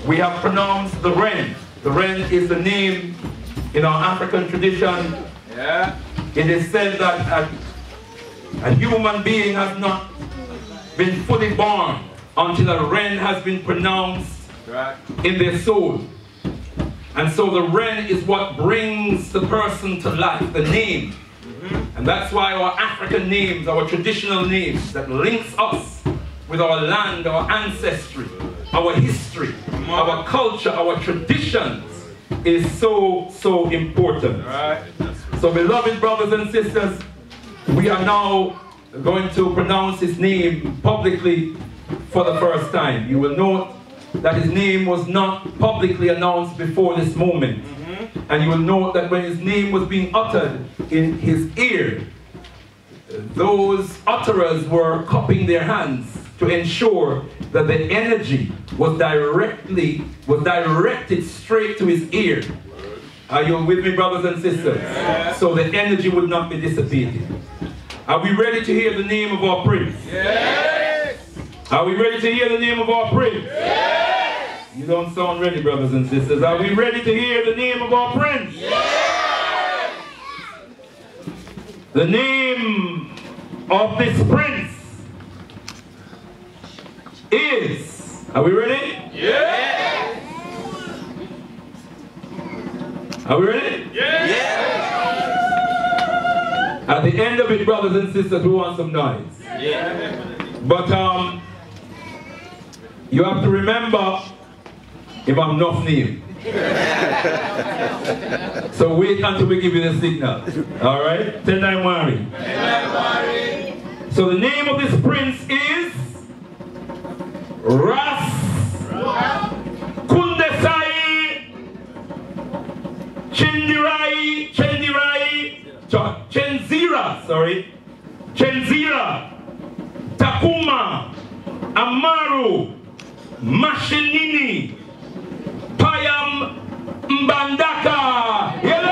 we have pronounced the Ren. The Ren is the name in our African tradition. Yeah. It is said that a human being has not been fully born until a Ren has been pronounced in their soul. And so the Ren is what brings the person to life, the name. And that's why our African names, our traditional names that links us with our land, our ancestry, our history, our culture, our traditions is so, so important. So beloved brothers and sisters, we are now going to pronounce his name publicly for the first time. You will note that his name was not publicly announced before this moment. And you will note that when his name was being uttered in his ear, those utterers were cupping their hands to ensure that the energy was directed straight to his ear. Are you with me, brothers and sisters? Yes. So the energy would not be dissipated. Are we ready to hear the name of our prince? Yes. Are we ready to hear the name of our prince? Yes. You don't sound ready, brothers and sisters. Are we ready to hear the name of our prince? Yes. The name of this prince is, are we ready? Yes. Are we ready? Yes. At the end of it, brothers and sisters, we want some noise. Yeah. But you have to remember, if I'm not name. So wait until we give you the signal. Alright? Tell them worry. So the name of this prince is Russ Koundesay Chancellor Takuma Amaru Mushy Nene Mbandaka. Hello!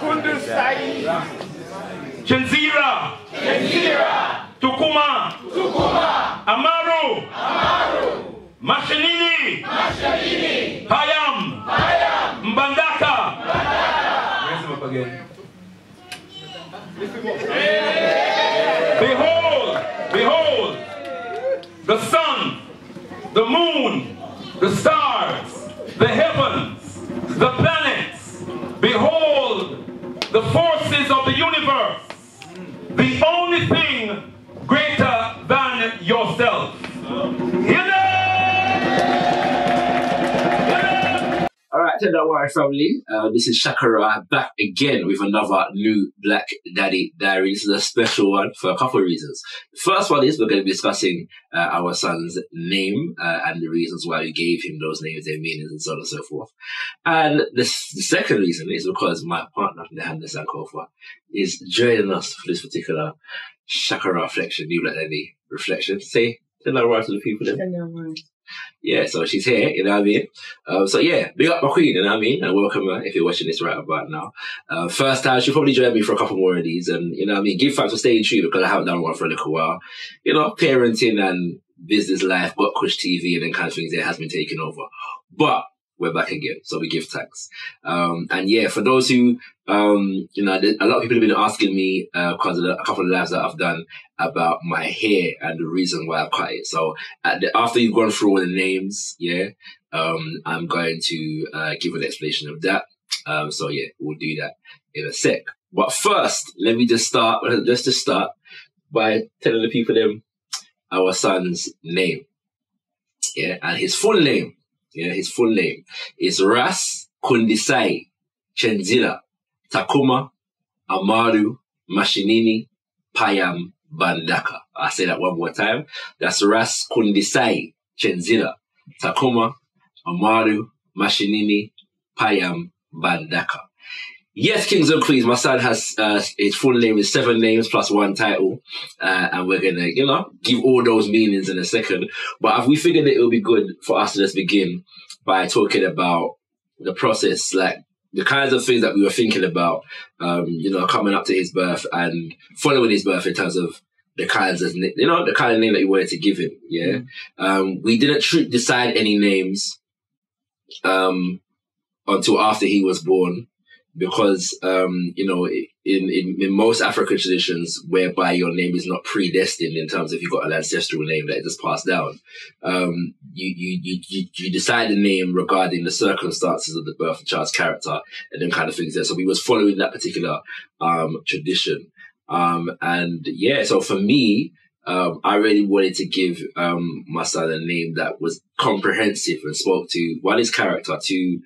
Koundesay, Chancellor, Takuma, Amaru, Mushy Nene, Mbandaka. Raise him up again. Behold, the sun, the moon, the stars, the heavens, the planets. Behold, the forces of the universe, the only thing greater than yourself. Alright, Tender Warrior family, this is Shakara back again with another new Black Daddy Diary. This is a special one for a couple of reasons. The first one is we're going to be discussing our son's name and the reasons why we gave him those names, their meanings, and so on and so forth. And the second reason is because my partner, Nene Sankofa, is joining us for this particular Shakara reflection, new Black Daddy reflection. Say Tender Warrior to the people then. Yeah, so she's here, you know what I mean? So yeah, big up my queen, you know what I mean? And welcome her if you're watching this right about now. First time, she'll probably join me for a couple more of these, and you know what I mean? Give thanks for staying true because I haven't done one for a little while. You know, parenting and business life, got Kush TV and then kind of things that has been taken over. But we're back again, so we give thanks. And yeah, for those who, you know, a lot of people have been asking me, because of a couple of lives that I've done about my hair and the reason why I cut it. So after you've gone through all the names, yeah, I'm going to give an explanation of that. So yeah, we'll do that in a sec. But first, let's just start by telling the people our son's name. Yeah, and his full name. Yeah, his full name is Russ Koundesay Chancellor Takuma Amaru Mushy Nene Mbandaka. I'll say that one more time. That's Russ, Koundesay, Chancellor, Takuma, Amaru, Mushy, Nene, Payam, Bandaka. Yes, Kings and Queens, my son has his full name is 7 names plus 1 title. And we're going to, give all those meanings in a second. But we figured that it would be good for us to just begin by talking about the process, like the kinds of things that we were thinking about, coming up to his birth and following his birth in terms of the kinds of, the kind of name that you wanted to give him. Yeah. We didn't decide any names until after he was born. Because, in most African traditions, whereby your name is not predestined in terms of you've got an ancestral name that is just passed down, you decide the name regarding the circumstances of the birth of the child's character and then kind of things there. So we was following that particular tradition. So for me, I really wanted to give my son a name that was comprehensive and spoke to, 1, his character, 2,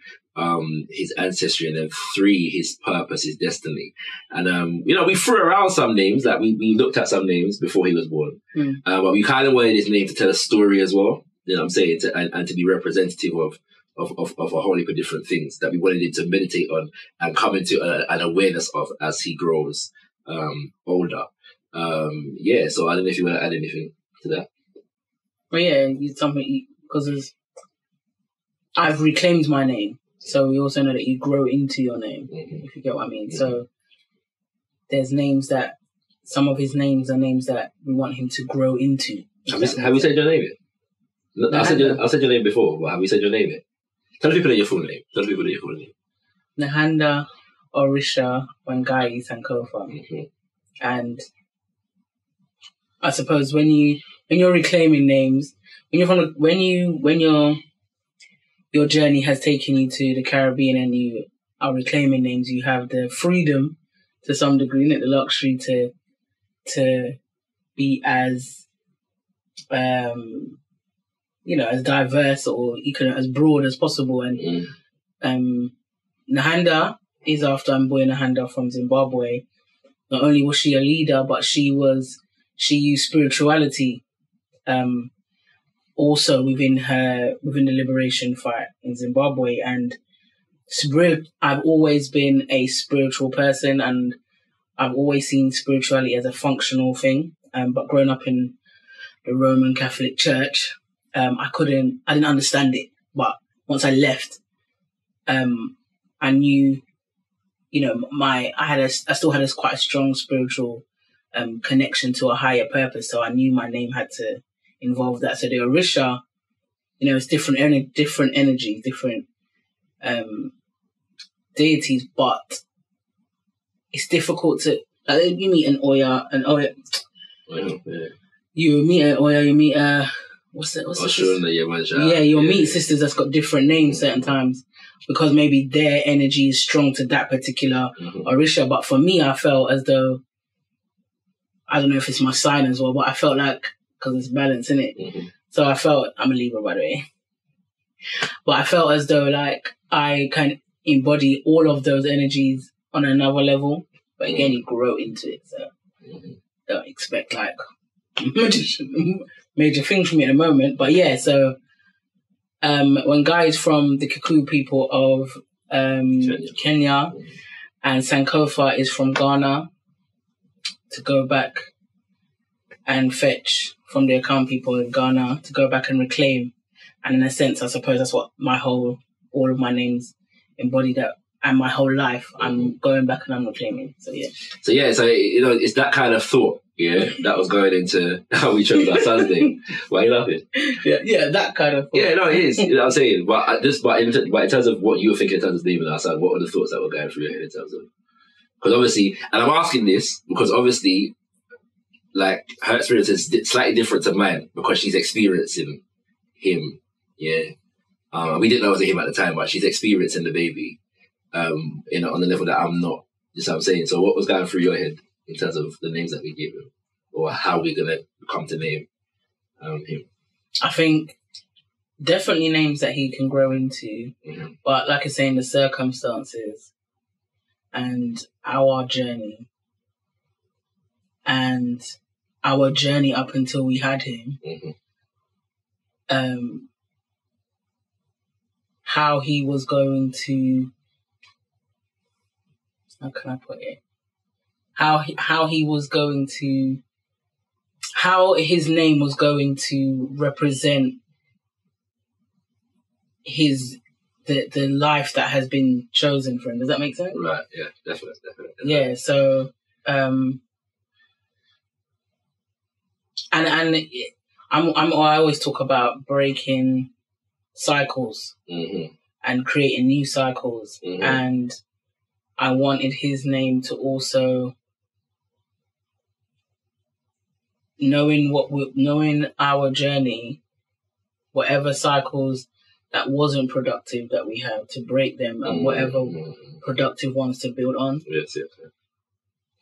his ancestry, and then 3, his purpose, his destiny. And, we threw around some names, like we looked at some names before he was born. But we kind of wanted his name to tell a story as well, you know what I'm saying, and to be representative of a whole heap of different things that we wanted him to meditate on and come into an awareness of as he grows older. So I don't know if you want to add anything to that. Well, yeah, it's something, because I've reclaimed my name. So we also know that you grow into your name, if you get what I mean. So there's names that, some of his names are names that we want him to grow into. Have we said your name yet? I said your name before, but have we said your name yet? Tell people your full name. Nahanda, Orisha, Wangai, Sankofa. And I suppose when you're reclaiming names, when your journey has taken you to the Caribbean and you are reclaiming names, you have the freedom to some degree, the luxury to be as, as diverse or as broad as possible. And Nahanda is after Mboya Nahanda from Zimbabwe. Not only was she a leader, but she used spirituality also within the liberation fight in Zimbabwe. And I've always been a spiritual person, and I've always seen spirituality as a functional thing. But growing up in the Roman Catholic Church, I didn't understand it. But once I left, I knew, I still had quite a strong spiritual connection to a higher purpose. So I knew my name had to involve that. So the Orisha, it's different energy, different deities, but it's difficult to, you meet an Oya, you meet an Oya, you meet you'll meet sisters that's got different names certain times because maybe their energy is strong to that particular Orisha. But for me, I felt as though, I don't know if it's my sign as well, but I felt like, because it's balance in it. So I felt, I'm a Libra by the way, but I felt as though like I can embody all of those energies on another level. But again, you grow into it, so don't expect like major things from me in a moment. But yeah, so when guys from the Kikuyu people of Kenya and Sankofa is from Ghana, to go back and fetch from the Akan people in Ghana, to go back and reclaim. And in a sense, I suppose that's what all of my names embody, that, and my whole life, I'm going back and I'm reclaiming. So yeah. So it's that kind of thought, that was going into how we chose our son's name. Why are you laughing? Yeah, that kind of thought. Yeah, no, it is. You know what I'm saying? But in terms of what you were thinking in terms of naming our son, what were the thoughts that were going through your head in terms of? Because obviously, and I'm asking this because obviously, like, her experience is slightly different to mine because she's experiencing him. Yeah. We didn't know it was him at the time, but she's experiencing the baby, on the level that I'm not. You know what I'm saying? So what was going through your head in terms of the names that we gave him, or how we're going to come to name him? I think definitely names that he can grow into, but like I say, in the circumstances and our journey and our journey up until we had him, how he was going to, how can I put it? How he was going to, how his name was going to represent the life that has been chosen for him. Does that make sense? Right. Yeah. Definitely. Yeah. So, and I always talk about breaking cycles and creating new cycles, and I wanted his name to also, knowing our journey, whatever cycles that wasn't productive that we have, to break them, and whatever productive ones to build on. Yes.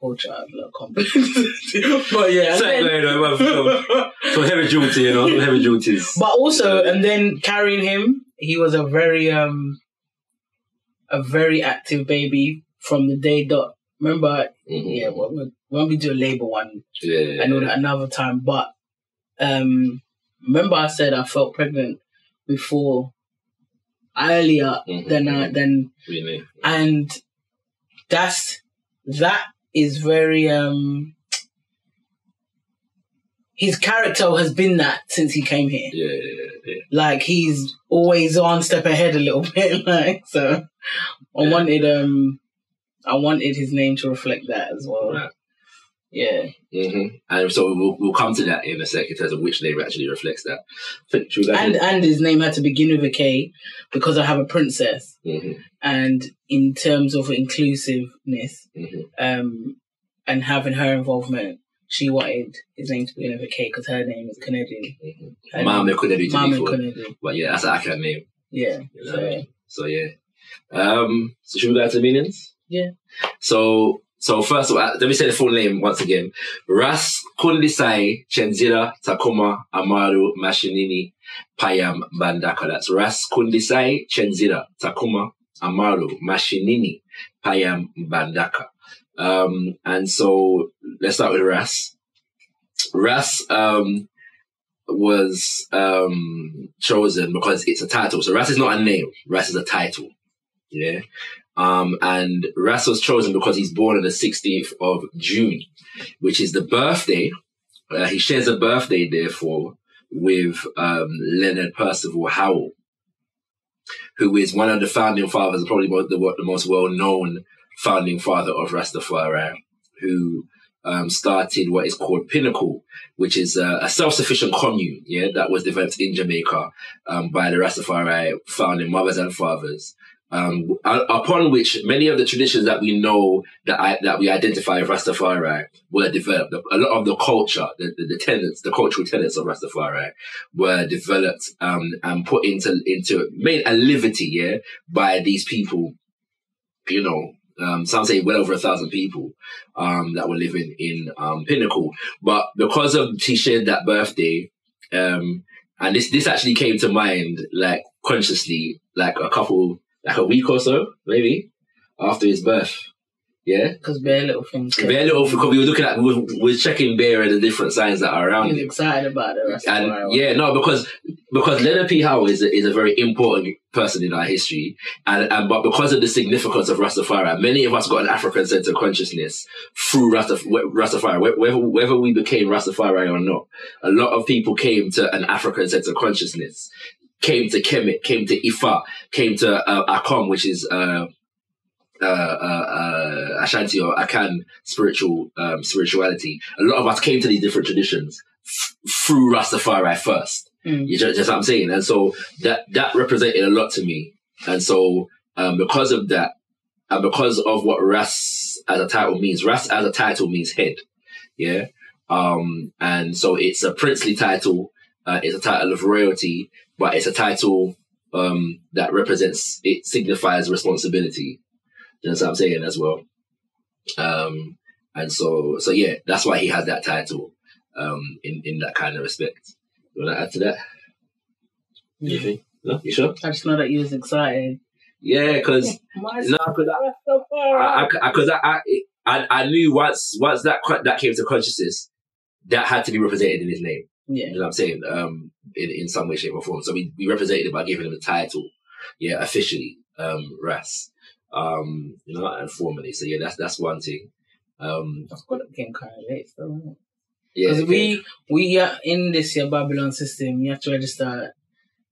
Poor child, look, confidence. But yeah, so heavy duty, heavy duties. But also, and then carrying him, he was a very active baby from the day dot. Remember, when we do a labor one, I know that another time. But remember, I said I felt pregnant before, earlier than really, and that is very his character has been that since he came here. Yeah. Like, he's always one step ahead a little bit. Like, so I wanted his name to reflect that as well. Right. Yeah. And so we'll come to that in a second in terms of which name actually reflects that. And his name had to begin with a K because I have a princess. And in terms of inclusiveness, and having her involvement, she wanted his name to begin with a K because her name is Kennedy. Mama Kennedy. Kennedy. But yeah, that's an Akan name. Yeah. So yeah. So should we go to the meanings? Yeah. So first of all, let me say the full name once again. Russ, Koundesay, Chancellor, Takuma, Amaru, Mushy, Payam, Bandaka. That's Russ, Koundesay, Chancellor, Takuma, Amaru, Mushy, Payam, Bandaka. And so let's start with Russ. Russ was chosen because it's a title. So Russ is not a name. Russ is a title. Yeah. And Russ was chosen because he's born on the 16th of June, which is the birthday. He shares a birthday, therefore, with Leonard Percival Howell, who is one of the founding fathers, probably the most well-known founding father of Rastafari, who started what is called Pinnacle, which is a self-sufficient commune, that was developed in Jamaica by the Rastafari founding mothers and fathers. Upon which many of the traditions that we know that we identify as Rastafari were developed. A lot of the culture, the tenets, the cultural tenets of Rastafari were developed and put into made a livity, by these people. Some say well over 1,000 people that were living in Pinnacle. But because of he shared that birthday, and this actually came to mind like consciously, like a week or so, maybe, after his birth. Yeah? Because bare little things. Bare little, because we were looking at, we were checking bare and the different signs that are around him. He was excited about it. And because Leonard P. Howell is a very important person in our history, but because of the significance of Rastafari, many of us got an African-centered consciousness through Rastafari. Whether we became Rastafari or not, a lot of people came to an African-centered consciousness. Came to Kemet, came to Ifa, came to Akom, which is Ashanti or Akan spirituality. A lot of us came to these different traditions through Rastafari first. You just what I'm saying? And so that represented a lot to me. And so because of that, and because of what Russ as a title means, Russ as a title means head. Yeah. And so it's a princely title. It's a title of royalty, but it's a title that represents, it signifies responsibility. You know what I'm saying as well. And so yeah, that's why he has that title in that kind of respect. You want to add to that? Anything? No? You sure? I just know that you was excited. Yeah, because I knew once that came to consciousness, that had to be represented in his name. Yeah. You know what I'm saying? In some way, shape, or form. So we represented it by giving him the title, officially, Russ, and formally. So yeah, that's one thing. I've got it getting kind of late, though. Yeah, because we in this Babylon system, you have to register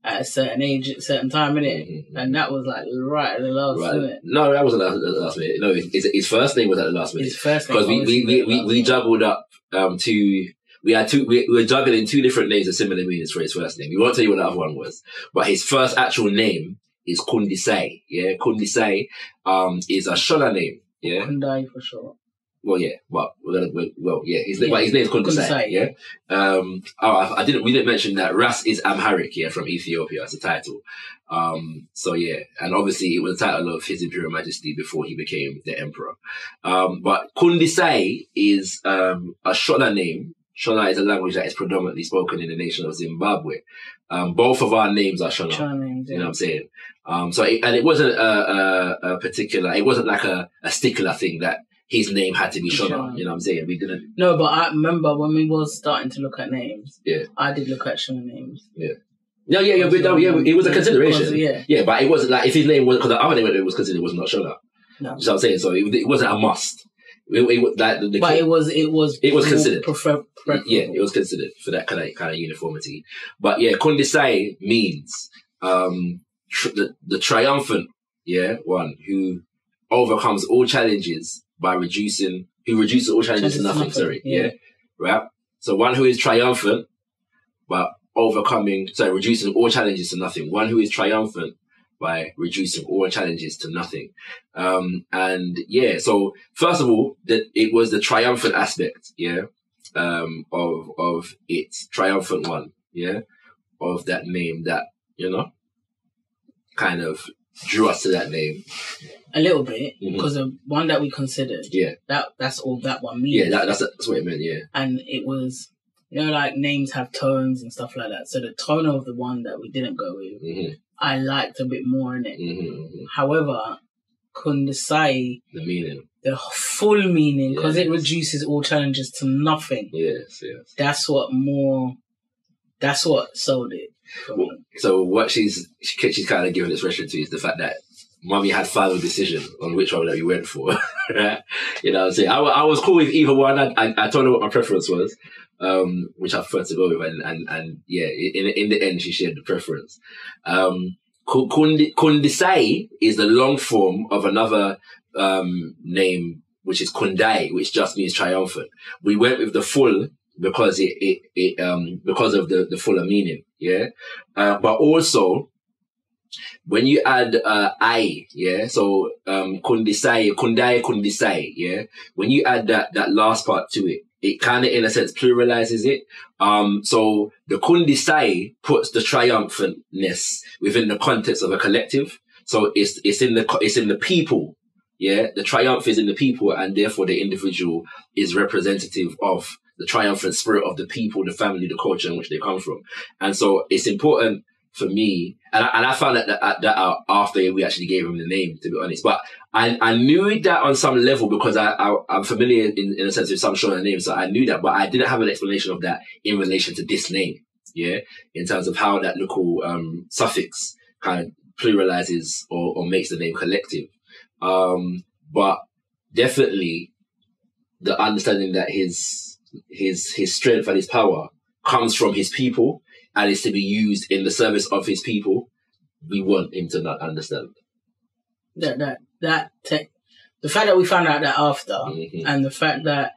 at a certain age, at a certain time, innit? Mm-hmm. And that was like right at the last minute. No, that wasn't at the last minute. No, his first name was at the last minute. His first name. Because we juggled up we were juggling two different names of similar meanings for his first name. We won't tell you what the other one was. But his first actual name is Koundesay. Yeah, Koundesay is a Shona name. Yeah. Koundai for sure. Well, yeah, but his name is Koundesay. Yeah. We didn't mention that Russ is Amharic, from Ethiopia as a title. So yeah, and obviously it was the title of His Imperial Majesty before he became the emperor. But Koundesay is a Shona name. Shona is a language that is predominantly spoken in the nation of Zimbabwe. Both of our names are Shona. Names, you know what I'm saying? It wasn't a particular. It wasn't like a stickler thing that his name had to be Shona. You know what I'm saying? We didn't. No, but I remember when we was starting to look at names. Yeah. I did look at Shona names. Yeah. No, it was a consideration. Yeah, but it wasn't like if his name was because the other name it was considered was not Shona. No. You know what I'm saying? So it wasn't a must. It was considered. Yeah, it was considered for that kind of uniformity. But yeah, Koundesay means the triumphant one who overcomes all challenges by reduces all challenges to nothing. Right. So one who is triumphant, but reducing all challenges to nothing. One who is triumphant by reducing all challenges to nothing. So first of all, it was the triumphant aspect, of its triumphant one, of that name that, kind of drew us to that name. A little bit, because the one that we considered, that's all that one means. Yeah, that's what it meant, And it was, like names have tones and stuff like that. So the tone of the one that we didn't go with, I liked a bit more in it. However, Koundesay, the meaning, the full meaning, because it reduces all challenges to nothing. Yes. That's what sold it. So what she's kind of giving expression to is the fact that Mummy had final decision on which one that we went for. You know what I'm saying? I was cool with either one. I told her what my preference was, which I preferred to go with, and in the end she shared the preference. Koundesay is the long form of another name, which is Koundai, which just means triumphant. We went with the full because because of the fuller meaning, but also when you add I, so Koundesay, when you add that last part to it, it kind of in a sense pluralizes it. So the Koundesay puts the triumphantness within the context of a collective. So it's in the people. The triumph is in the people, and therefore the individual is representative of the triumphant spirit of the people, the family, the culture in which they come from. And so it's important for me, and I found that out after we actually gave him the name, to be honest. But I knew that on some level because I'm familiar in a sense with some Shona names, so I knew that, but I didn't have an explanation of that in relation to this name, in terms of how that local suffix kind of pluralizes or makes the name collective. But definitely the understanding that his strength and his power comes from his people and is to be used in the service of his people, we want him to not understand. The fact that we found out that after, and the fact that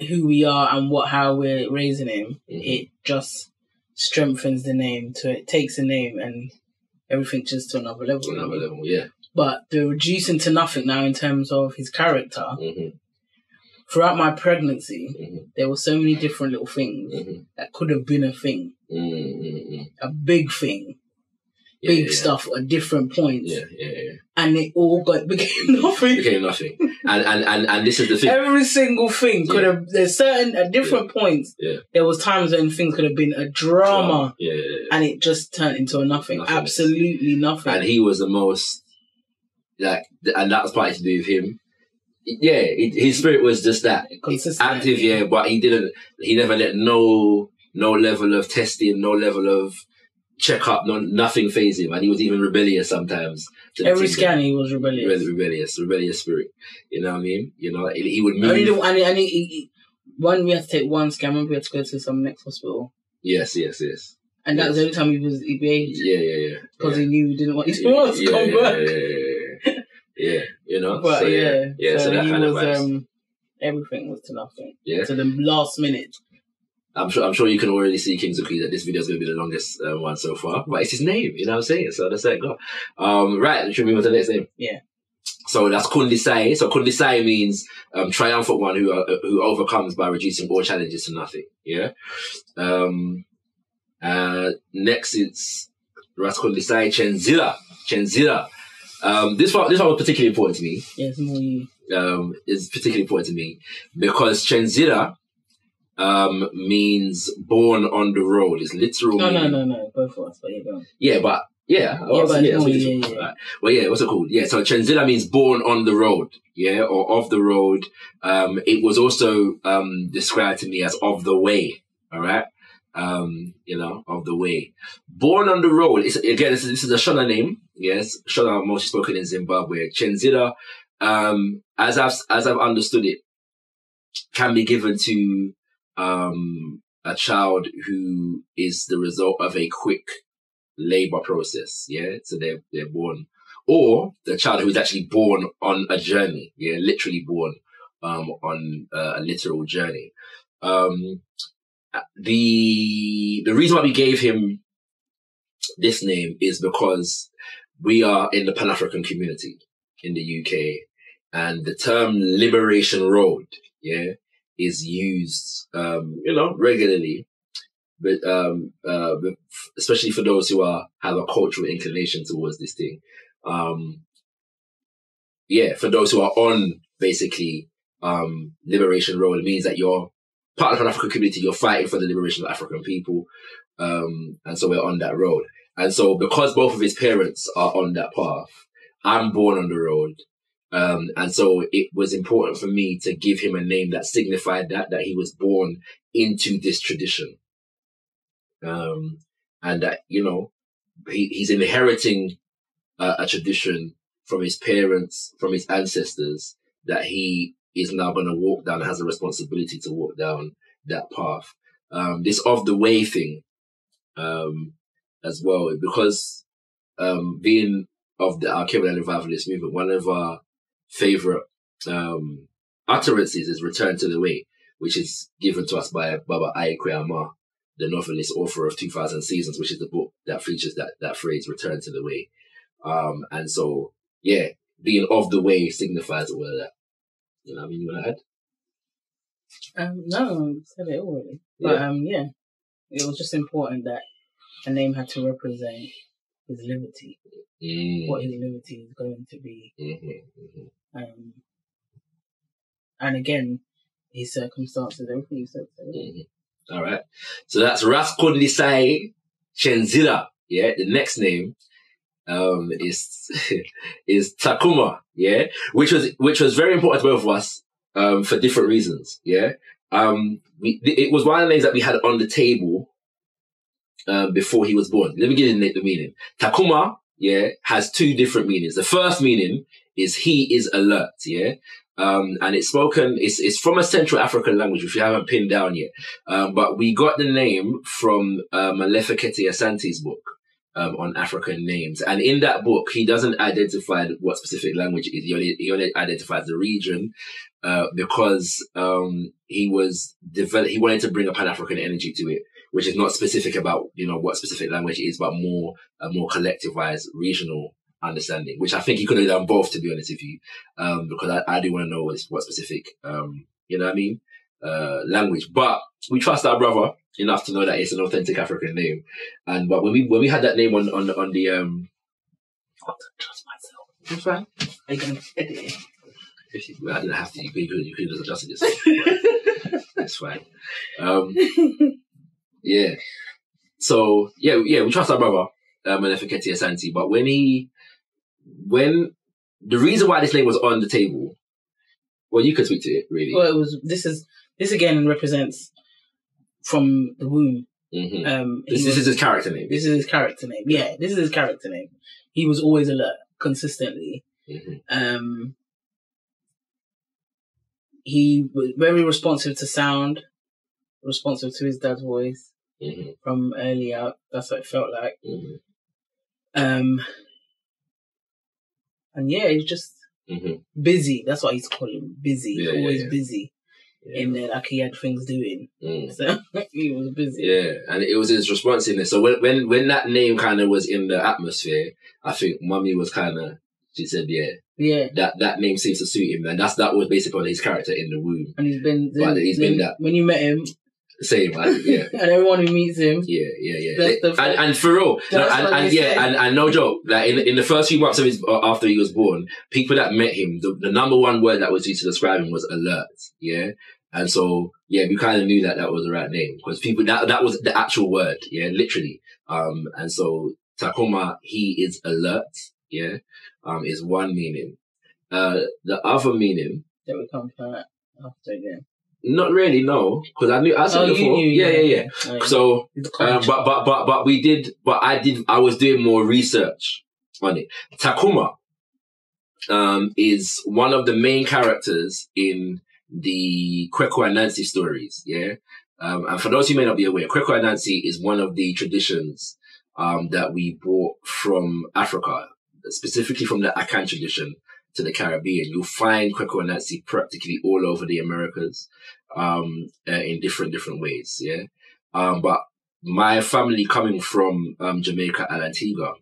who we are and how we're raising him, it just strengthens the name. It takes the name and everything just to another level. But the reducing to nothing now in terms of his character. Throughout my pregnancy, there were so many different little things that could have been a thing, a big thing, big stuff at different points, and it all became nothing. And this is the thing. Every single thing could have. There's at different points. There was times when things could have been a drama, and it just turned into a nothing. Absolutely nothing. And he was the most and that was partly to do with him. his spirit was just that consistent, active, but he never let no level of testing, no level of checkup, nothing phase him, and he was even rebellious sometimes. Every scan he was rebellious. Rebellious spirit. You know what I mean? You know, he would move. When we had to take one scan, remember we had to go to some next hospital. Yes. And that was the only time he behaved. Yeah. Because he knew he didn't want his to come back. Yeah, you know. But so, so that he kind was, of everything was to nothing. Yeah. To the last minute. I'm sure you can already see King Zuki that this video is going to be the longest one so far. But it's his name, you know what I'm saying? So that's it, go. Right, should we move on to the next name? Yeah. So that's Koundesay. So Koundesay means triumphant one who overcomes by reducing all challenges to nothing. Yeah. Next it's Russ Koundesay Chancellor. This one was particularly important to me. Yeah, it's more you. Is particularly important to me because Chancellor means born on the road. It's literal. No. Both of us, but you go. Yeah, but right. Well, yeah, what's it called? Yeah, so Chancellor means born on the road, or of the road. It was also described to me as of the way. All right, of the way. Born on the road. This is a Shona name. Yes, Shona mostly spoken in Zimbabwe. Chancellor, as I've understood it, can be given to a child who is the result of a quick labor process, so they're born, or the child who is actually born on a journey, literally born on a literal journey. The reason why we gave him this name is because we are in the Pan-African community in the UK, and the term Liberation Road, is used, regularly. But especially for those who have a cultural inclination towards this thing, for those who are on basically Liberation Road, it means that you're part of an African community. You're fighting for the liberation of African people, and so we're on that road. And so because both of his parents are on that path, I'm born on the road, and so it was important for me to give him a name that signified that he was born into this tradition. And that, he's inheriting a tradition from his parents, from his ancestors, that he is now going to walk down, has a responsibility to walk down that path. This of the way thing, as well, because, being of the Alchemical Revivalist movement, one of our favorite, utterances is return to the way, which is given to us by Baba Kween, the novelist, author of 2000 Seasons, which is the book that features that phrase, return to the way. And so, being of the way signifies all of that. You know what I mean? You want to add? No, I said it already. But, it was just important that a name had to represent his liberty. What his liberty is going to be. And again, his circumstances, everything you said. All right. So that's Russ Koundesay Chancellor. The next name is Takuma. Which was very important to both of us for different reasons. It was one of the names that we had on the table before he was born. Let me give you the meaning. Takuma, has two different meanings. The first meaning is he is alert. And it's from a Central African language, which we haven't pinned down yet. But we got the name from Malefakete Asante's book on African names. And in that book, he doesn't identify what specific language it is. He only identifies the region because he wanted to bring a Pan-African energy to it, which is not specific about what specific language it is, but a more collectivized regional understanding, which I think he could have done both, to be honest with you, because I do want to know what specific, language. But we trust our brother enough to know that it's an authentic African name. But when we had that name on the, I don't trust myself. That's fine. Are you going to edit it? I didn't have to. You could just adjust it yourself. That's fine. So we trust our brother, Malefakete Asante. But when the reason why this name was on the table Well, you could speak to it, really. Well, this again represents from the womb. Mm-hmm. This is his character name. This is his character name. Yeah, this is his character name. He was always alert, consistently. Mm-hmm. He was very responsive to sound, responsive to his dad's voice from early out. That's what it felt like. And yeah, he's just busy. That's what he's calling busy. Always busy. In there, like he had things doing. So he was busy. Yeah, and it was his responsiveness. So when that name kind of was in the atmosphere, I think Mummy was kind of, she said, that name seems to suit him, and that was basically his character in the womb. And he's been that. When you met him, same, yeah. And everyone who meets him, and for real, and no joke, like in the first few months of after he was born, people that met him, the number one word that was used to describe him was alert, yeah. And so, we kind of knew that was the right name because people that was the actual word, literally. And so Takuma, he is alert, is one meaning. The other meaning that would come from that after again. Not really, no, because I said before. Yeah. So, I was doing more research on it. Takuma, is one of the main characters in the Kweko and Nancy stories, and for those who may not be aware, Kweko and Nancy is one of the traditions, that we brought from Africa, specifically from the Akan tradition to the Caribbean. You'll find Kweko and Nancy practically all over the Americas, in different ways, but my family coming from Jamaica and Antigua,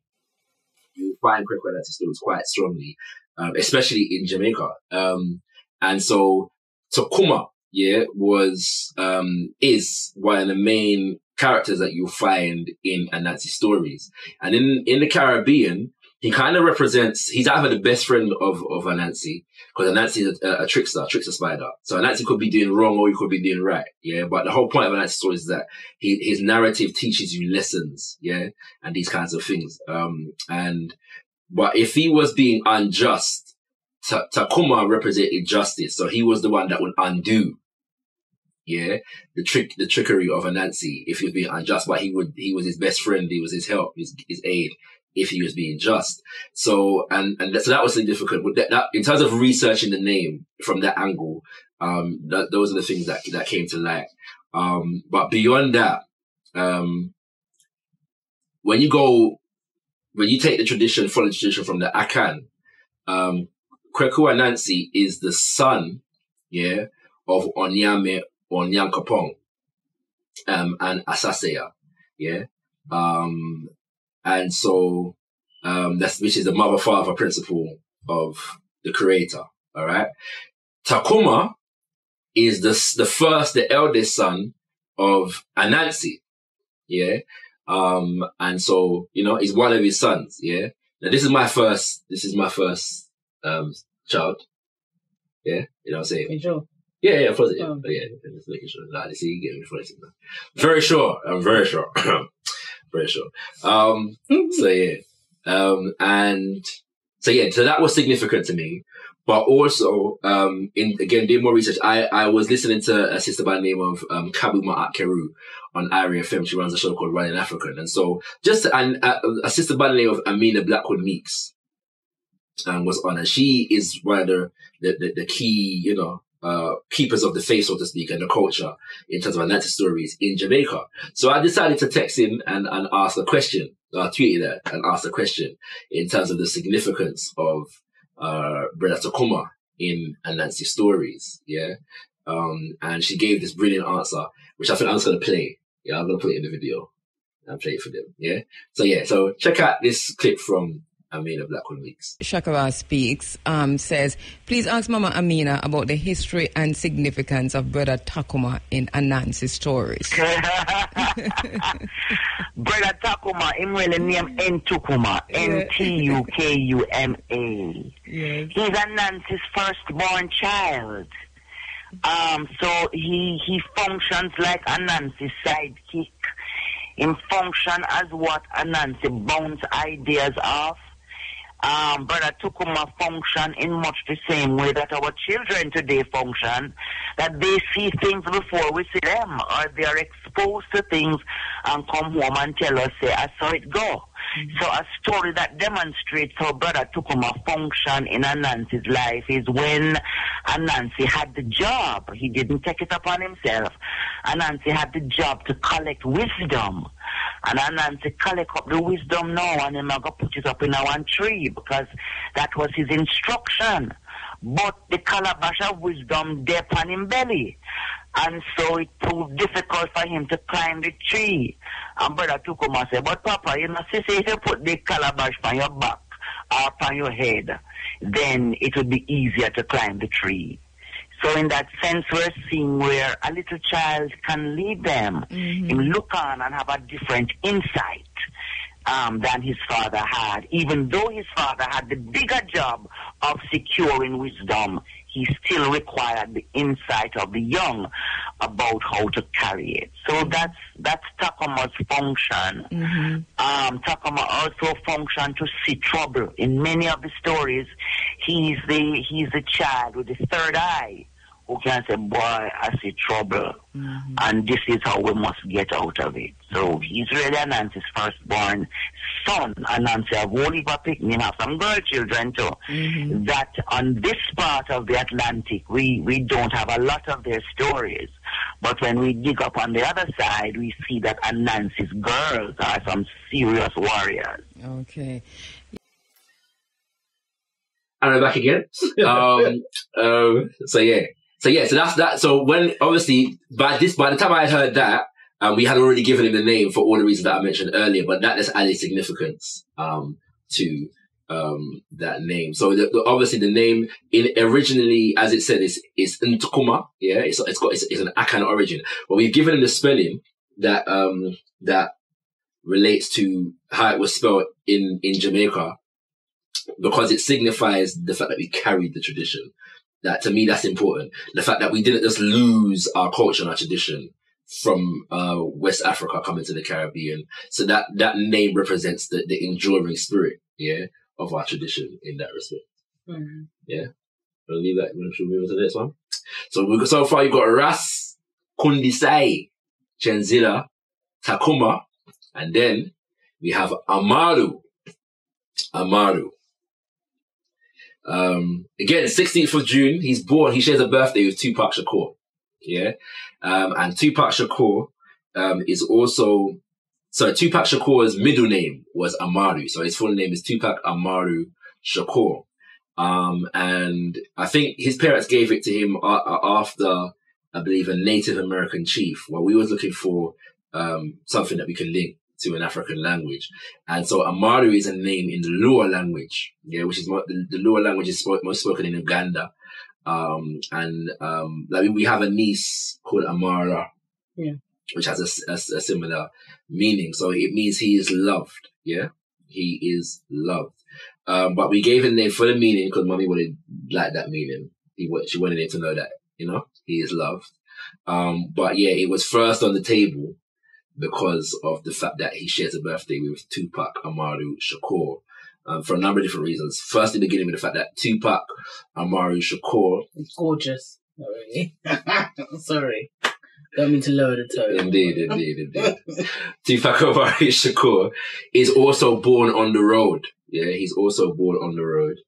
you find Kweko and Nancy stories quite strongly, especially in Jamaica, and so Takuma, is one of the main characters that you'll find in Anansi stories, and in the Caribbean, he kind of represents, he's either the best friend of Anansi, because Anansi is a trickster spider. So Anansi could be doing wrong or he could be doing right. But the whole point of Anansi stories is that his narrative teaches you lessons. And these kinds of things. But if he was being unjust, Takuma represented justice. So he was the one that would undo, the trickery of Anansi if he was being unjust. But he was his best friend. He was his help, his aid, if he was being just. So, so that was significant. That, in terms of researching the name from that angle, those are the things that came to light. But beyond that, when you take the tradition, follow the tradition from the Akan, Kweku Anansi is the son, of Onyame or Nyankopong, and Asasea, and so, which is the mother-father principle of the creator. All right. Takuma is the eldest son of Anansi. And so, he's one of his sons. Now this is my first, child. You know what I'm saying? Sure. Yeah, positive. Oh. Just making sure. Nah, see, you get me for it. Very sure. I'm very sure. Very sure. So that was significant to me. But also, doing more research, I was listening to a sister by the name of Kabuma Akeru on Irie FM. She runs a show called Running African. And so a sister by the name of Amina Blackwood Meeks was on, and she is one of the key, keepers of the faith, so to speak, and the culture in terms of Anansi stories in Jamaica. So I decided to text in and ask a question. I tweeted her and asked a question in terms of the significance of Brother Takuma in Anansi stories. And she gave this brilliant answer, which I think I'm just going to play. I'm going to put it in the video and play it for them. So check out this clip from Amina Blackwood Weeks. Shakara Speaks says, please ask Mama Amina about the history and significance of Brother Takuma in Anansi stories. Brother Takuma, him really name Ntukuma, Ntukuma. Yes. He's Anansi's firstborn child. So he functions like Anansi's sidekick. He function as what Anansi bounce ideas off. Brother Takuma function in much the same way that our children today function, that they see things before we see them, or they are exposed to things and come home and tell us, say, I saw it go. So a story that demonstrates how Brother Takuma function in Anansi's life is when Anansi had the job. He didn't take it upon himself. Anansi had the job to collect wisdom. And Anansi collect up the wisdom now and him going to put it up in one tree because that was his instruction. But the calabash of wisdom there upon him belly. And so it proved difficult for him to climb the tree. And Brother Takuma said, but Papa, you know, if you put the calabash on your back or on your head, then it would be easier to climb the tree. So in that sense, we're seeing where a little child can lead them and look on and have a different insight than his father had. Even though his father had the bigger job of securing wisdom, he still required the insight of the young about how to carry it. So that's Takuma's function. Takuma also functioned to see trouble. In many of the stories, he's the child with the third eye who can say, boy, I see trouble. And this is how we must get out of it. So he's really Anansi's firstborn son. Anansi have only got picking him up some girl children too. That on this part of the Atlantic, we don't have a lot of their stories. But when we dig up on the other side, we see that Anansi's girls are some serious warriors. Okay. And we're back again. So that's that. So when, obviously, by the time I heard that, we had already given him the name for all the reasons that I mentioned earlier, but that just added significance, to, that name. So obviously the name originally, as it said, is Takuma. Yeah. It's an Akan origin, but we've given him the spelling that relates to how it was spelled in Jamaica, because it signifies the fact that we carried the tradition. That, to me, that's important. The fact that we didn't just lose our culture and our tradition from West Africa coming to the Caribbean. So that name represents the enduring spirit, yeah, of our tradition in that respect. Yeah. We'll leave that. Should we move on to the next one? So far you've got Russ, Koundesay, Chancellor, Takuma, and then we have Amaru. Again, 16th of June, he's born, he shares a birthday with Tupac Shakur. Yeah. And Tupac Shakur, Tupac Shakur's middle name was Amaru. So his full name is Tupac Amaru Shakur. And I think his parents gave it to him after, I believe, a Native American chief. Well, we was looking for, something that we can link to an African language. And so Amaru is a name in the Luo language, yeah, which is the Luo language is most spoken in Uganda. Like we have a niece called Amara, yeah, which has a similar meaning. So it means he is loved, yeah, he is loved. But we gave him the name for the meaning because Mommy wanted like that meaning. She wanted him to know that, you know, he is loved. But yeah, it was first on the table because of the fact that he shares a birthday with Tupac Amaru Shakur, for a number of different reasons. Firstly, beginning with the fact that Tupac Amaru Shakur... It's gorgeous. Not really. Sorry. Don't mean to lower the tone. Indeed. Tupac Amaru Shakur is also born on the road. Yeah, he's also born on the road.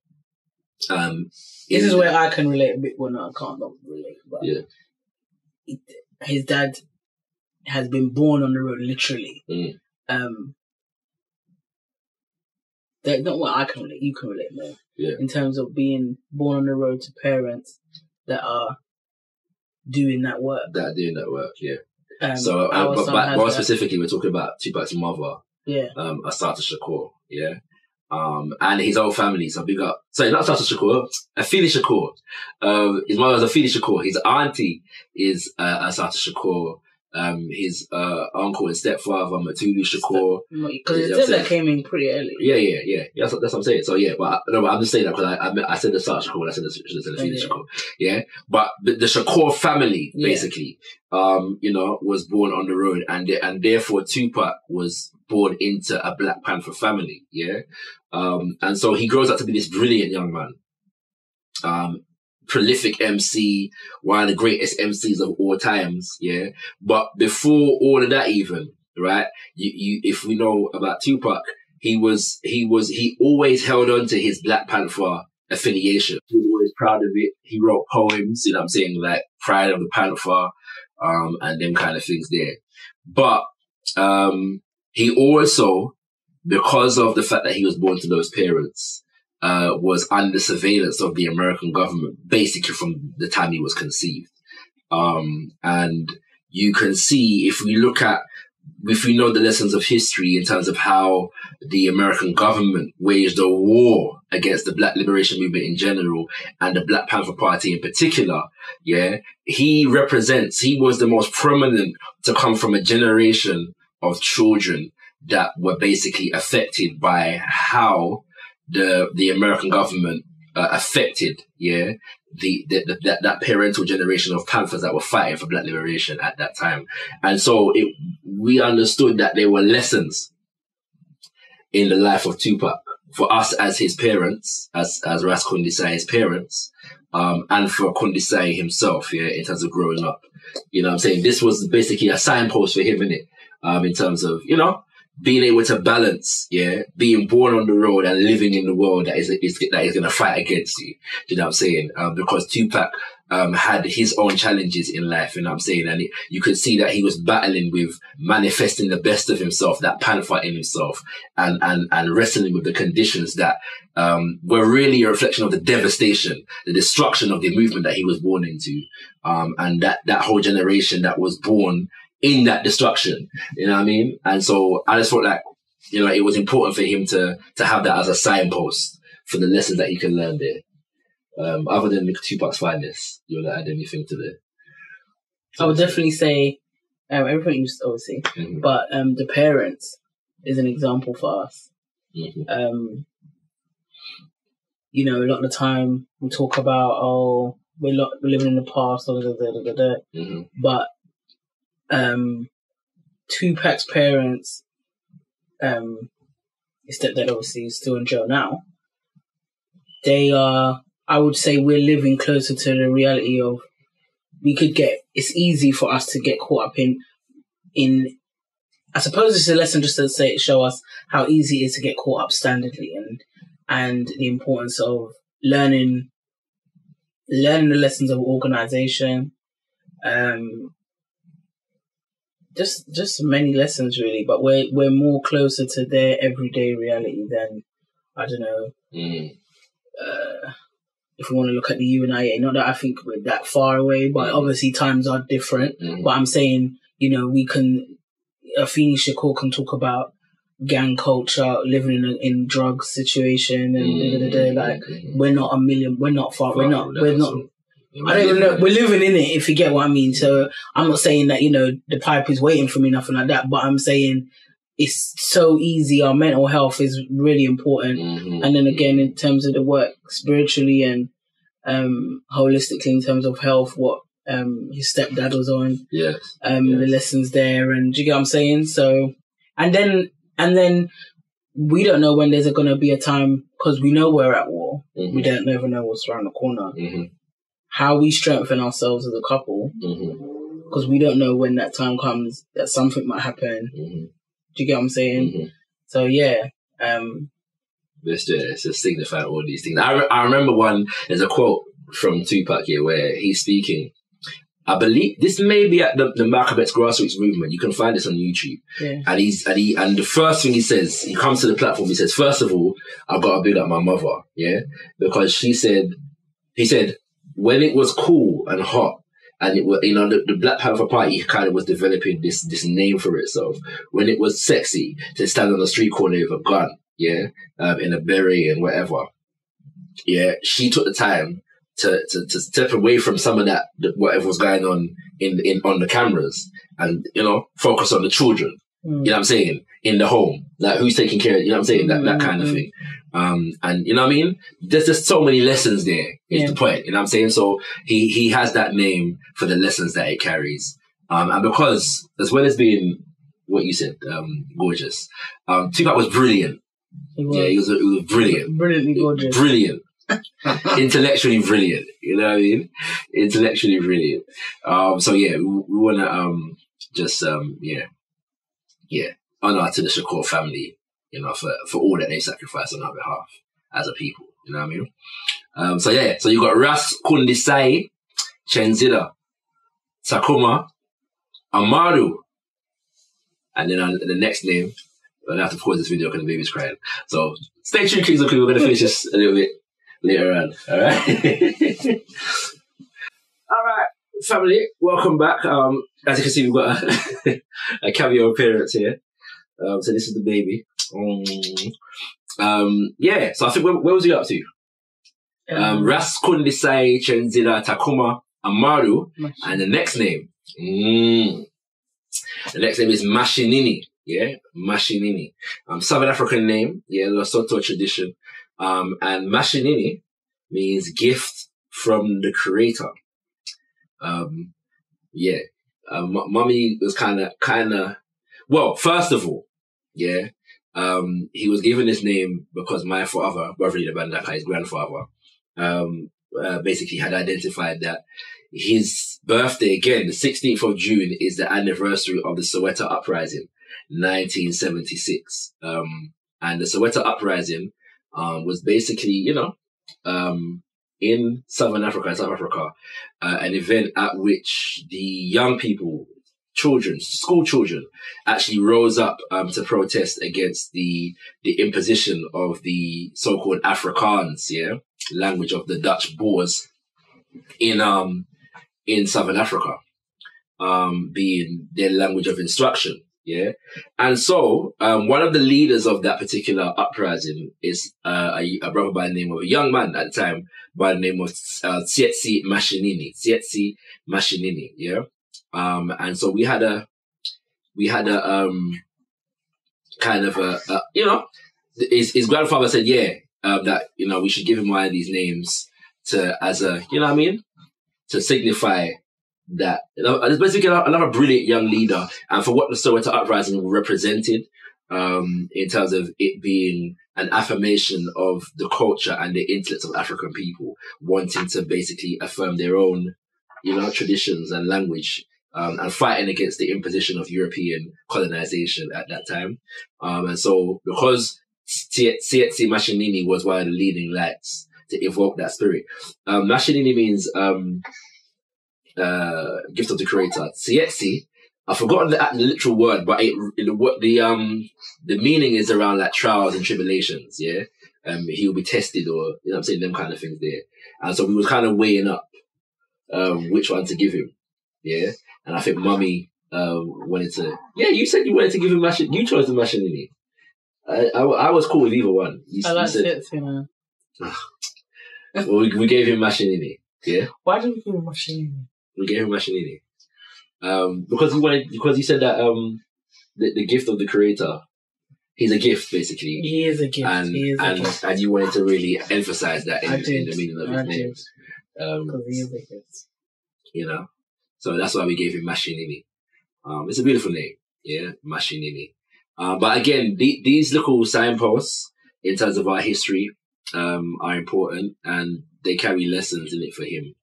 This is where I can relate a bit. Well, no, I can't not relate. But yeah. His dad has been born on the road, literally. That's not what I can relate. You can relate more. Yeah. In terms of being born on the road to parents that are doing that work. Yeah. So, but more specifically, we're talking about Tupac's mother. Yeah. Assata Shakur. Yeah. And his whole family. So big up. Sorry, not Assata Shakur. Afili Shakur. His mother is Afili Shakur. His auntie is Assata Shakur. His uncle and stepfather Matulu Shakur. Because it said that came in pretty early. Yeah. That's what I'm saying. So yeah, but I'm just saying that because I said the Assata Shakur and I said the Afili Shakur. Yeah, but the Shakur family basically, was born on the road, and therefore Tupac was born into a Black Panther family, yeah? And so he grows up to be this brilliant young man. Prolific MC, one of the greatest MCs of all times, yeah? But before all of that even, right, if we know about Tupac, he always held on to his Black Panther affiliation. He was always proud of it. He wrote poems, you know what I'm saying, like Pride of the Panther, and them kind of things there. But, he also, because of the fact that he was born to those parents, was under surveillance of the American government, basically from the time he was conceived. And you can see, if we know the lessons of history in terms of how the American government waged a war against the Black liberation movement in general and the Black Panther Party in particular, yeah, he was the most prominent to come from a generation of children that were basically affected by how the American government affected, yeah, that parental generation of Panthers that were fighting for Black liberation at that time. And so we understood that there were lessons in the life of Tupac for us as his parents, as Russ Koundesay's parents, and for Koundesay himself, yeah, in terms of growing up. You know what I'm saying? This was basically a signpost for him, innit? In terms of, you know, being able to balance, yeah, being born on the road and living in the world that is going to fight against you. Do you know what I'm saying? Because Tupac, had his own challenges in life, you know what I'm saying? And you could see that he was battling with manifesting the best of himself, that Panther in himself, and wrestling with the conditions that, were really a reflection of the devastation, the destruction of the movement that he was born into. And that whole generation that was born in that destruction, you know what I mean? And so I just thought like, you know, it was important for him to have that as a signpost for the lessons that he can learn there. Other than Tupac's fineness, you want to add anything to the? I would definitely say everything you obviously, but the parents is an example for us. Mm-hmm. You know, a lot of the time we talk about we're living in the past, mm-hmm. But Tupac's parents, his stepdad obviously is still in jail now. They are, I would say, we're living closer to the reality of it's easy for us to get caught up in. I suppose it's a lesson just to show us how easy it is to get caught up standardly and the importance of learning the lessons of organization. Just many lessons really, but we're more closer to their everyday reality than, I don't know, if we want to look at the UNIA. Not that I think we're that far away, but obviously times are different. But I'm saying, you know, Afeni Shakur can talk about gang culture, living in drug situation, and like we're not far. I don't even know. We're living in it, if you get what I mean. So I'm not saying that, you know, the pipe is waiting for me, nothing like that. But I'm saying it's so easy. Our mental health is really important. Mm-hmm. And then again, in terms of the work spiritually and holistically in terms of health, what his stepdad was on, the lessons there, and do you get what I'm saying? So, and then we don't know when there's going to be a time, because we know we're at war. Mm-hmm. We don't never know what's around the corner. Mm-hmm. How we strengthen ourselves as a couple, because we don't know when that time comes that something might happen. Mm-hmm. Do you get what I'm saying? Mm-hmm. So yeah, it's just signifying all these things. I remember there's a quote from Tupac here where he's speaking. I believe this may be at the Malcolm X grassroots movement. You can find this on YouTube. Yeah. And the first thing he says, he comes to the platform. He says, first of all, I've got to big up my mother, because he said, when it was cool and hot, and it was, you know, the Black Panther Party kind of was developing this name for itself. When it was sexy to stand on the street corner with a gun, in a beret and whatever, she took the time to step away from some of that, whatever was going on on the cameras, and, you know, focus on the children. You know what I'm saying? In the home, like who's taking care of, you know what I'm saying? That kind of thing. And you know what I mean? There's just so many lessons there, is the point. You know what I'm saying? So he has that name for the lessons that it carries. And because, as well as being what you said, gorgeous. Tupac was brilliant. He was brilliant. Brilliantly gorgeous. Brilliant. Intellectually brilliant. You know what I mean? Intellectually brilliant. So yeah, we want to honor to the Shakur family, you know, for all that they sacrificed on our behalf as a people. You know what I mean? So you got Russ, Koundesay, Chancellor, Takuma, Amaru, and then the next name. I'll have to pause this video because the baby's crying. So stay tuned, kids, because we're going to finish this a little bit later on. All right? All right, family, welcome back. As you can see, we've got a cameo appearance here. So this is the baby. So I think, where was he up to? Russ, Koundesay, Chancellor, Takuma, Amaru, and the next name. The next name is Nene. Yeah, Nene. Southern African name. Yeah, Lesotho tradition. And Nene means gift from the creator. Mummy was kind of, well, first of all, he was given this name because my father, Brother Bandaka, his grandfather, basically had identified that his birthday, again, the 16th of June, is the anniversary of the Soweto Uprising, 1976. And the Soweto Uprising was basically, in South Africa, an event at which the young people, school children, actually rose up to protest against the imposition of the so-called Afrikaans, language of the Dutch Boers in Southern Africa, being their language of instruction. Yeah. And so, one of the leaders of that particular uprising is, a brother by the name of a young man at the time by the name of, Tsietsi Mashinini. Yeah. And so we had a kind of his grandfather said, that, we should give him one of these names to signify that, there's basically another brilliant young leader, and for what the Soweto Uprising represented, in terms of it being an affirmation of the culture and the intellect of African people, wanting to basically affirm their own, traditions and language, and fighting against the imposition of European colonization at that time. And so, because Tsietsi Mashinini was one of the leading lights to evoke that spirit. Mashinini means, gift of the creator. Tsietsi, I've forgotten the literal word, but the meaning is around like trials and tribulations. Yeah. He will be tested, or, them kind of things there. And so we was kind of weighing up, which one to give him. Yeah. And I think Mummy, wanted to, you said you wanted to give him you chose the Mashinini. I was cool with either one. I like Tsietsi, man. Well, we gave him Mashinini. Yeah. Why did we give him Mashinini? We gave him Mashinini. Because he said that the gift of the creator, he's a gift basically. He is a gift. And you wanted to really emphasize that in the meaning of his name. Because he is a gift. So that's why we gave him Mashinini. It's a beautiful name, Mashinini. But again, these little signposts in terms of our history are important, and they carry lessons in it for him.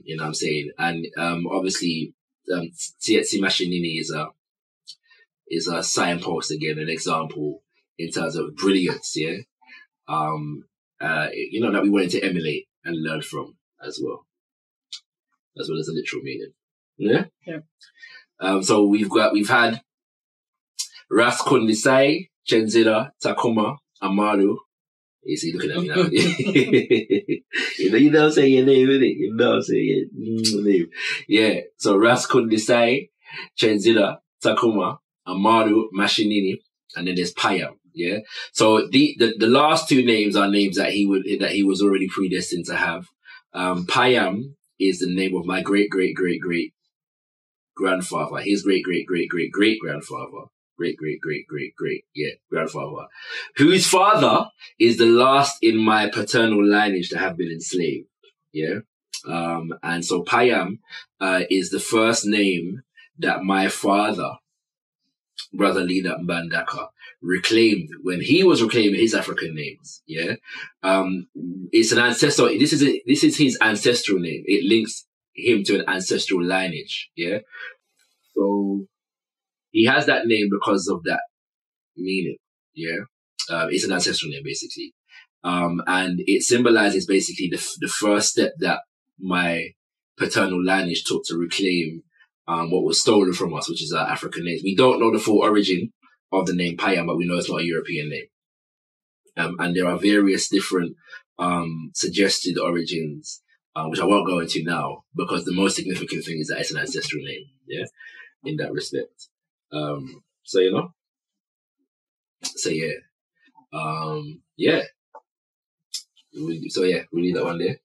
You know what I'm saying? And obviously, Tsietsi Mashinini is a signpost, again, an example in terms of brilliance, that we wanted to emulate and learn from as well as a literal meaning. Yeah? So we've had Russ, Koundesay, Chancellor, Takuma, Amaru. You see, looking at me now. you know what I'm saying? Your name, innit? You know what I'm saying? Your name. Yeah. So Russ, Koundesay, Chancellor, Takuma, Amaru, Mashinini, and then there's Payam. Yeah. So the last two names are names that he was already predestined to have. Payam is the name of my great grandfather. His great grandfather. Grandfather, whose father is the last in my paternal lineage to have been enslaved. Yeah. And so Payam, is the first name that my father brother leader Mbandaka reclaimed when he was reclaiming his African names. Yeah. It's an ancestor. This is his ancestral name. It links him to an ancestral lineage. Yeah. So he has that name because of that meaning. Yeah. It's an ancestral name basically. And it symbolizes basically the first step that my paternal lineage took to reclaim what was stolen from us, which is our African names. We don't know the full origin of the name Payam, but we know it's not a European name. And there are various different suggested origins, which I won't go into now, because the most significant thing is that it's an ancestral name, yeah, in that respect. So, you know, so yeah. Yeah. So yeah, we leave that one there.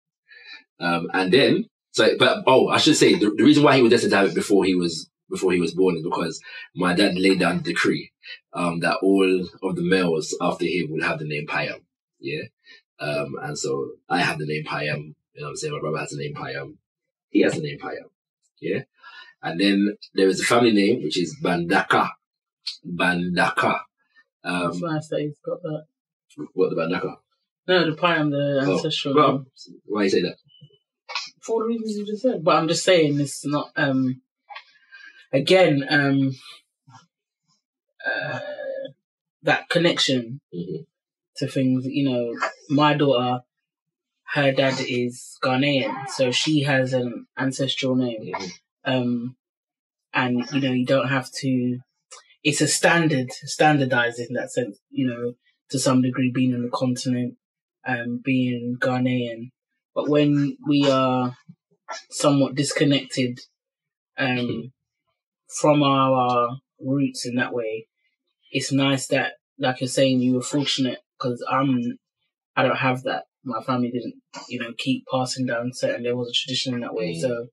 And then, I should say the reason why he was destined to have it before he was born is because my dad laid down the decree that all of the males after him would have the name Payam. Yeah. And so I have the name Payam. You know what I'm saying? My brother has the name Payam. He has the name Payam. Yeah. And then there is a family name which is Bandaka. Bandaka. It's nice that he's got that. What, the Bandaka? No, the Payam, the ancestral. Well, why you say that? For the reasons you just said. But I'm just saying, it's not, that connection to things, you know, my daughter, her dad is Ghanaian, so she has an ancestral name. And, you know, you don't have to, it's a standardized in that sense, you know, to some degree, being on the continent, being Ghanaian. But when we are somewhat disconnected from our roots in that way, it's nice that, like you're saying, you were fortunate, because I don't have that. My family didn't, you know, keep passing down certain levels of tradition in that way. So,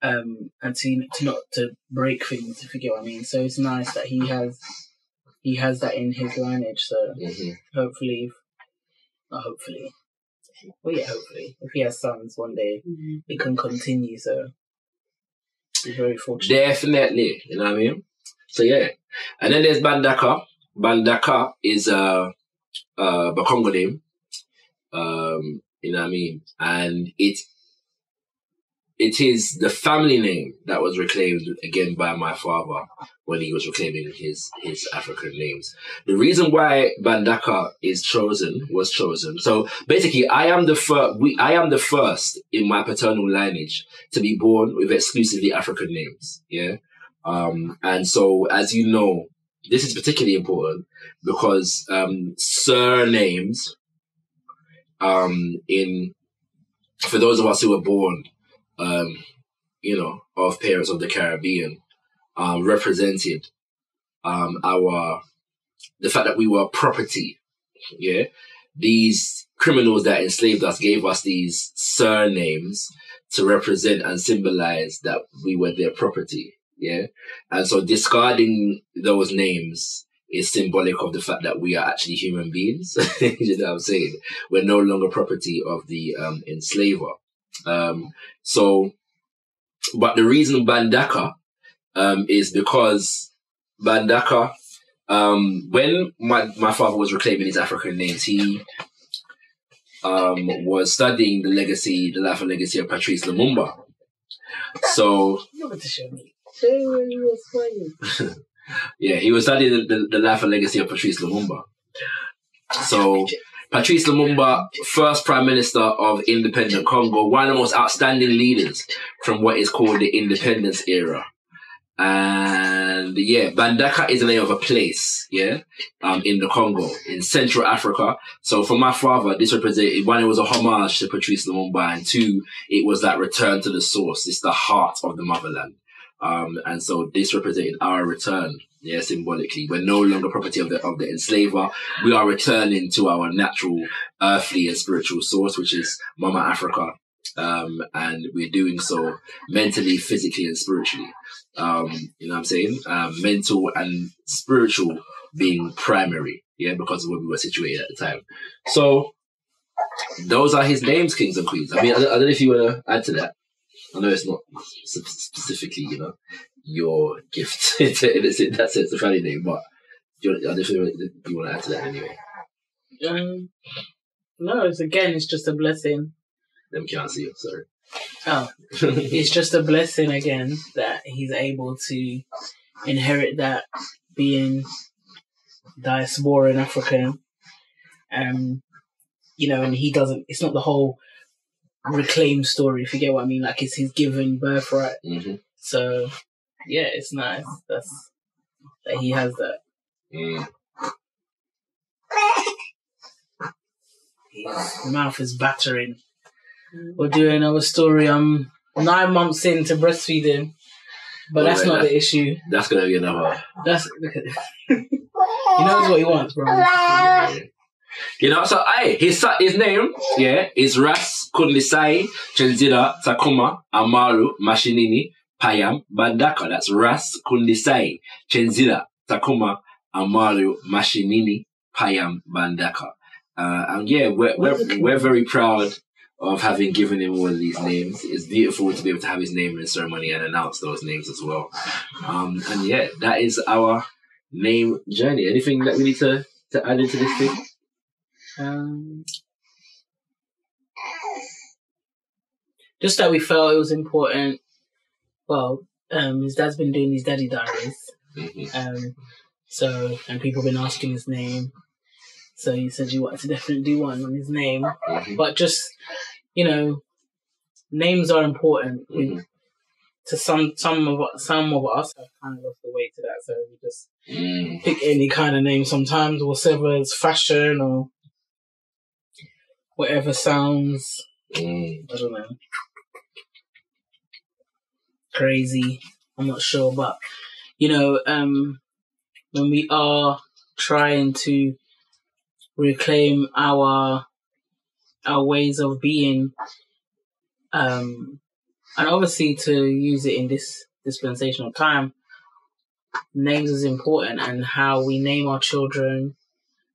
and to not to break things, if you get what I mean. So it's nice that he has that in his lineage. So hopefully, if he has sons one day, it can continue. So he's very fortunate. Definitely, you know what I mean? So yeah. And then there's Bandaka. Bandaka is a Bakongo name. You know what I mean? And it is the family name that was reclaimed again by my father when he was reclaiming his African names. The reason why Bandaka was chosen. So basically, I am the first in my paternal lineage to be born with exclusively African names. Yeah. And so, as you know, this is particularly important because surnames, for those of us who were born, you know, of parents of the Caribbean, represented the fact that we were property. Yeah, these criminals that enslaved us gave us these surnames to represent and symbolize that we were their property. Yeah, and so discarding those names is symbolic of the fact that we are actually human beings. You know what I'm saying? We're no longer property of the enslaver. But the reason Bandaka is because Bandaka, when my father was reclaiming his African names, he was studying the life and legacy of Patrice Lumumba. So yeah, he was studying the life and legacy of Patrice Lumumba. So Patrice Lumumba, first Prime Minister of independent Congo, one of the most outstanding leaders from what is called the independence era. And yeah, Bandaka is the name of a place, yeah, in the Congo, in Central Africa. So for my father, this represented, one, it was a homage to Patrice Lumumba, and two, it was that return to the source. It's the heart of the motherland. And so this represented our return, yeah, symbolically. We're no longer property of the enslaver. We are returning to our natural, earthly and spiritual source, which is Mama Africa. And we're doing so mentally, physically, and spiritually. You know what I'm saying? Mental and spiritual being primary, yeah, because of where we were situated at the time. So those are his names, kings and queens. I mean, I don't know if you want to add to that. I know it's not specifically, you know, your gift in that sense, the family name. But do you want to add to that anyway? No, it's just a blessing. Them can't see you, sorry. Oh, it's just a blessing again that he's able to inherit that, being diasporan African. You know, and he doesn't, it's not the whole reclaim story, if you get what I mean. Like, it's his given birthright. Mm-hmm. So, yeah, it's nice that he has that. His mouth is battering. We're doing our story. I'm 9 months into breastfeeding, but that's not the issue. That's gonna be another. He knows what he wants, bro. You know, so his name, is Russ, Koundesay, Chancellor, Takuma, Amaru, Mushy, Payam, Bandaka. That's Russ, Koundesay, Chancellor, Takuma, Amaru, Mushy, Payam, Bandaka. And yeah, we're very proud of having given him all of these names. It's beautiful to be able to have his name in the ceremony and announce those names as well. And yeah, that is our name journey. Anything that we need to add into this thing? Just that we felt it was important. Well, his dad's been doing these daddy diaries. Mm-hmm. And people have been asking his name. So he said you wanted to definitely do one on his name. Mm-hmm. But just, you know, names are important. Mm-hmm. To some of us have kind of lost the way to that. So we just pick any kind of name sometimes, whatever is fashion or whatever sounds, I don't know, crazy. I'm not sure, but you know, when we are trying to reclaim our ways of being, and obviously to use it in this dispensational time, names is important, and how we name our children,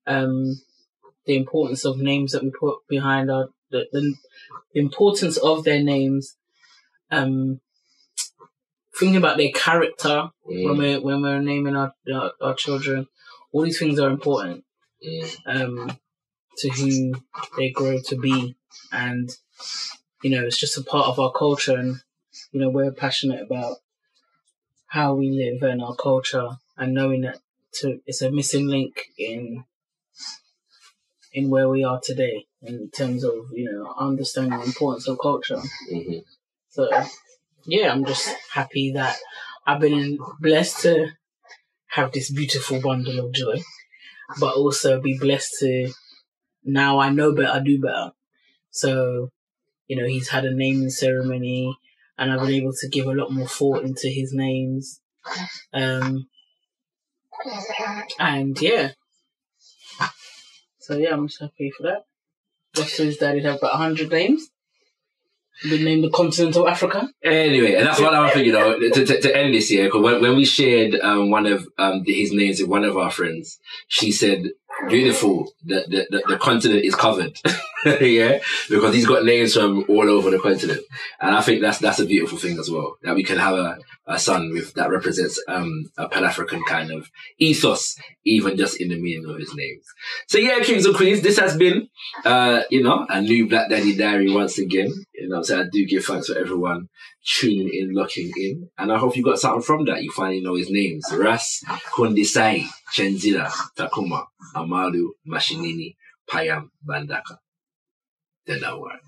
the importance of names that we put behind the importance of their names, thinking about their character when we're naming our children. All these things are important to who they grow to be, and you know, it's just a part of our culture, and you know, we're passionate about how we live and our culture, and knowing that it's a missing link in where we are today in terms of, you know, understanding the importance of culture. Mm-hmm. So yeah, I'm just happy that I've been blessed to have this beautiful bundle of joy, but also be blessed to, now I know better, do better. So, you know, he's had a naming ceremony, and I've been able to give a lot more thought into his names. And yeah. So yeah, I'm just happy for that. Just his daddy had about 100 names. Been named the continent of Africa. Anyway, and that's what I'm thinking, you know, to end this year, because when we shared one of his names with one of our friends, she said, beautiful, the continent is covered. Yeah, because he's got names from all over the continent. And I think that's a beautiful thing as well, that we can have a son that represents a Pan-African kind of ethos, even just in the meaning of his name. So yeah, kings and queens, this has been you know, a new Black Daddy Diary once again. You know, so I do give thanks for everyone tuning in, locking in, and I hope you got something from that. You finally know his names: Russ, Koundesay, Chancellor, Takuma, Amaru, Mushy, Payam, Bandaka. Then I won.